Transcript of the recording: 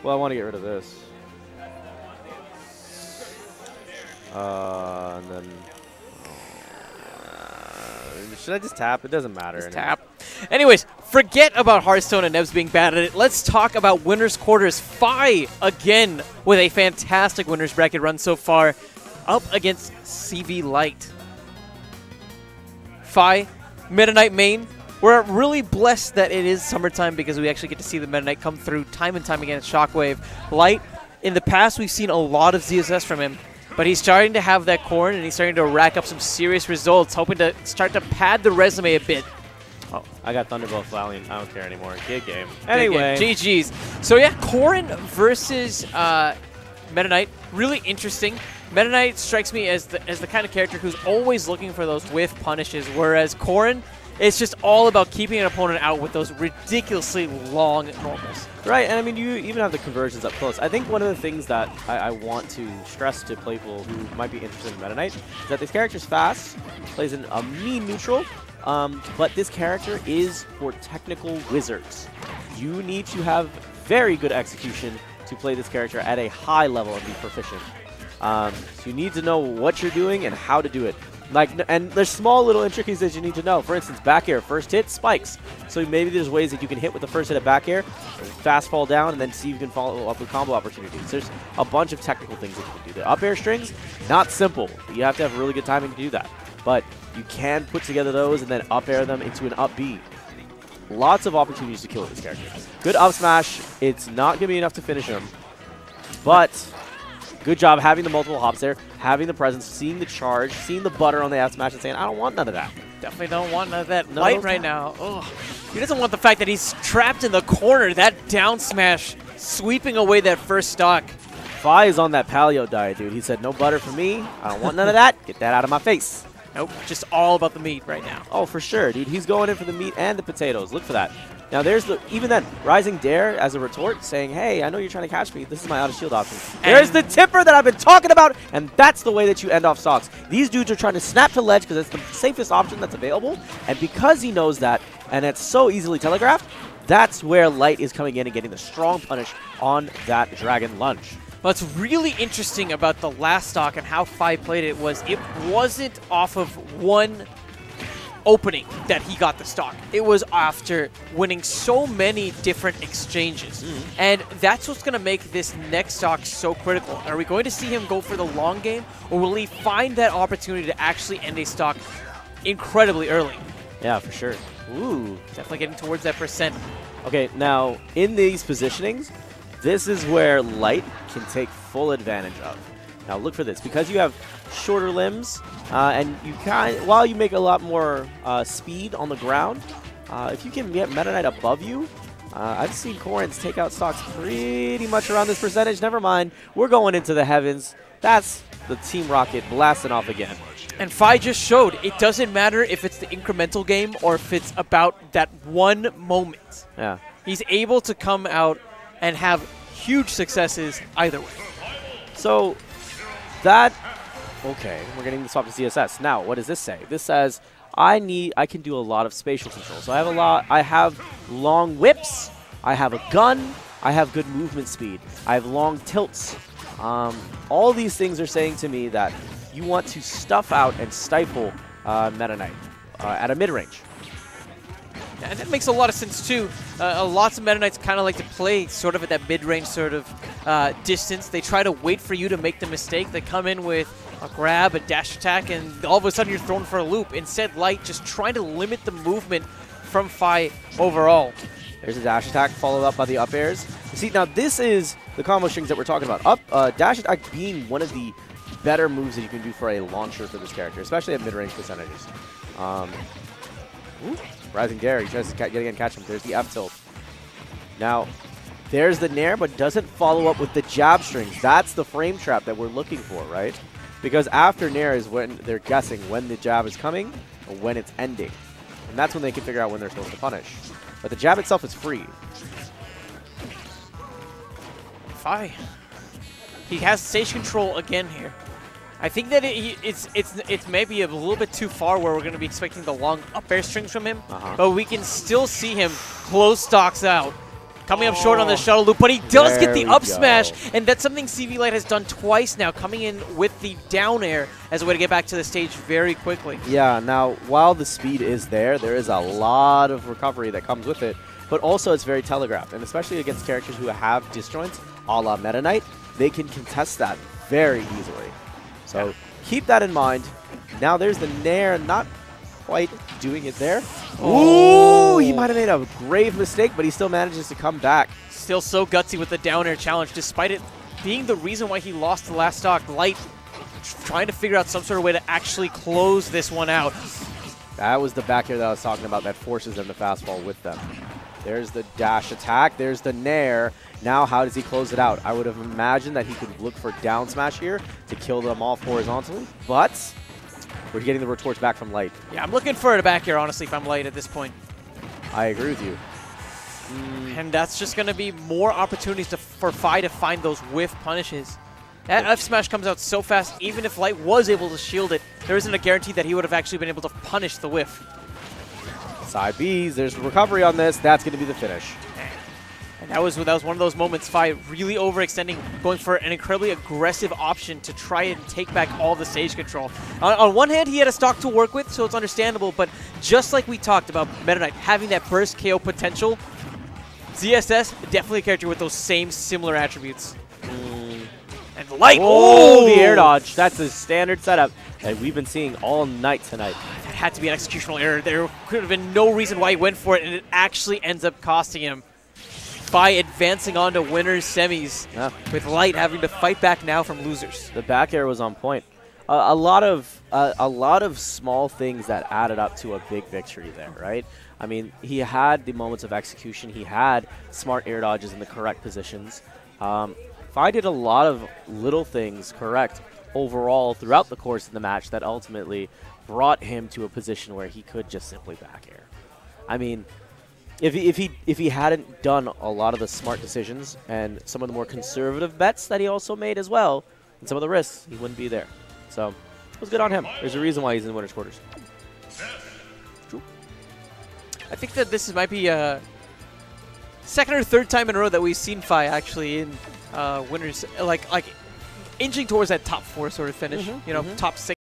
Well, I want to get rid of this. And then... should I just tap? It doesn't matter. Just tap. Anyways, forget about Hearthstone and Nebs being bad at it. Let's talk about winners quarters. Fi again with a fantastic winners bracket run so far, up against CV Light. Fi, Meta Knight main. We're really blessed that it is summertime because we actually get to see the Meta Knight come through time and time again at Shockwave. Light, in the past we've seen a lot of ZSS from him, but he's starting to have that Corrin and he's starting to rack up some serious results, hoping to start to pad the resume a bit. Oh, I got Thunderbolt Valiant. I don't care anymore. Good game. Anyway. GG's. So yeah, Corrin versus Meta Knight. Really interesting. Meta Knight strikes me as the kind of character who's always looking for those whiff punishes, whereas Corrin, it's just all about keeping an opponent out with those ridiculously long normals. Right, and I mean, you even have the conversions up close. I think one of the things that I want to stress to people who might be interested in Meta Knight is that this character's fast, plays in a mean neutral, but this character is for technical wizards. You need to have very good execution to play this character at a high level and be proficient. So you need to know what you're doing and how to do it. And there's small little intricacies that you need to know. For instance, back air, first hit, spikes. So maybe there's ways that you can hit with the first hit of back air, fast fall down, and then see if you can follow up with combo opportunities. There's a bunch of technical things that you can do. The up air strings, not simple. You have to have really good timing to do that. But you can put together those and then up air them into an up B. Lots of opportunities to kill with this character. Good up smash. It's not going to be enough to finish him. But good job having the multiple hops there, having the presence, seeing the charge, seeing the butter on the up smash and saying, I don't want none of that. Definitely don't want none of that. Light right now. Ugh. He doesn't want the fact that he's trapped in the corner. That down smash sweeping away that first stock. Fi is on that paleo diet, dude. He said, no butter for me. I don't want none of that. Get that out of my face. Nope, just all about the meat right now. Oh, for sure, dude. He's going in for the meat and the potatoes. Look for that. Now, there's the, even then, Rising Dare as a retort saying, hey, I know you're trying to catch me. This is my out-of-shield option. There's the tipper that I've been talking about, and that's the way that you end off stocks. These dudes are trying to snap to ledge because it's the safest option that's available, and because he knows that, and it's so easily telegraphed, that's where Light is coming in and getting the strong punish on that Dragon Lunge. What's really interesting about the last stock and how Fi played it was it wasn't off of one opening that he got the stock. It was after winning so many different exchanges. And that's what's going to make this next stock so critical. Are we going to see him go for the long game, or will he find that opportunity to actually end a stock incredibly early? Yeah, for sure. Ooh. Definitely getting towards that percent. Okay, now, in these positionings, this is where Light can take full advantage of. Now look for this, because you have shorter limbs, and you while you make a lot more speed on the ground, if you can get Meta Knight above you, I've seen Corrins take out stocks pretty much around this percentage. Never mind, we're going into the heavens. That's the Team Rocket blasting off again. And Fi just showed it doesn't matter if it's the incremental game or if it's about that one moment. Yeah. He's able to come out and have huge successes either way. So that, okay, we're getting the swap to ZSS. Now, what does this say? This says I can do a lot of spatial control. So I have long whips, I have a gun, I have good movement speed, I have long tilts. All these things are saying to me that you want to stuff out and stifle Meta Knight at a mid-range. And that makes a lot of sense, too. Lots of Meta Knights kind of like to play sort of at that mid-range sort of distance. They try to wait for you to make the mistake. They come in with a grab, a dash attack, and all of a sudden you're thrown for a loop. Instead, Light just trying to limit the movement from Fi overall. There's a dash attack followed up by the up airs. You see, now this is the combo strings that we're talking about. Dash attack being one of the better moves that you can do for a launcher for this character, especially at mid-range percentages. Rising Dare, he tries to yet again catch him. There's the up tilt. Now, there's the nair, but doesn't follow up with the jab strings. That's the frame trap that we're looking for, right? Because after nair is when they're guessing when the jab is coming or when it's ending. And that's when they can figure out when they're supposed to punish. But the jab itself is free. Fi. He has stage control again here. I think that it's maybe a little bit too far where we're going to be expecting the long up air strings from him, but we can still see him close stocks out Coming up short on the shuttle loop, but he does get the There we up smash, go. and that's something CV Light has done twice now, coming in with the down air as a way to get back to the stage very quickly. Yeah, now, while the speed is there is a lot of recovery that comes with it, but also it's very telegraphed, and especially against characters who have disjoints, a la Meta Knight, they can contest that very easily. So keep that in mind. Now there's the Nair, not quite doing it there. Ooh, he might have made a grave mistake, but he still manages to come back. Still so gutsy with the down air challenge, despite it being the reason why he lost the last stock. Light trying to figure out some sort of way to actually close this one out. That was the back air that I was talking about that forces them to fastball with them. There's the dash attack. There's the Nair. Now how does he close it out? I would have imagined that he could look for down smash here to kill them off horizontally, but we're getting the retorts back from Light. Yeah, I'm looking for a back air, honestly, if I'm Light at this point. I agree with you. And that's just going to be more opportunities for Fi to find those whiff punishes. That F smash comes out so fast, even if Light was able to shield it, there isn't a guarantee that he would have actually been able to punish the whiff. Side Bs, there's recovery on this. That's going to be the finish. And that was one of those moments, Fi really overextending, going for an incredibly aggressive option to try and take back all the stage control. On one hand, he had a stock to work with, so it's understandable, but just like we talked about Meta Knight having that burst KO potential, ZSS, definitely a character with those same similar attributes. And Light, Oh, the air dodge. That's a standard setup that we've been seeing all night tonight. That had to be an executional error. There could have been no reason why he went for it, and it actually ends up costing him by advancing on to winners semis, with Light having to fight back now from losers. The back air was on point. A lot of small things that added up to a big victory there, right? I mean, he had the moments of execution. He had smart air dodges in the correct positions. Fi did a lot of little things correct overall throughout the course of the match that ultimately brought him to a position where he could just simply back air. I mean, if he hadn't done a lot of the smart decisions and some of the more conservative bets that he also made as well, and some of the risks, he wouldn't be there. So it was good on him. There's a reason why he's in the winner's quarters. True. I think that this might be a second or third time in a row that we've seen Fi actually in winners, like inching towards that top 4 sort of finish. You know, top 6.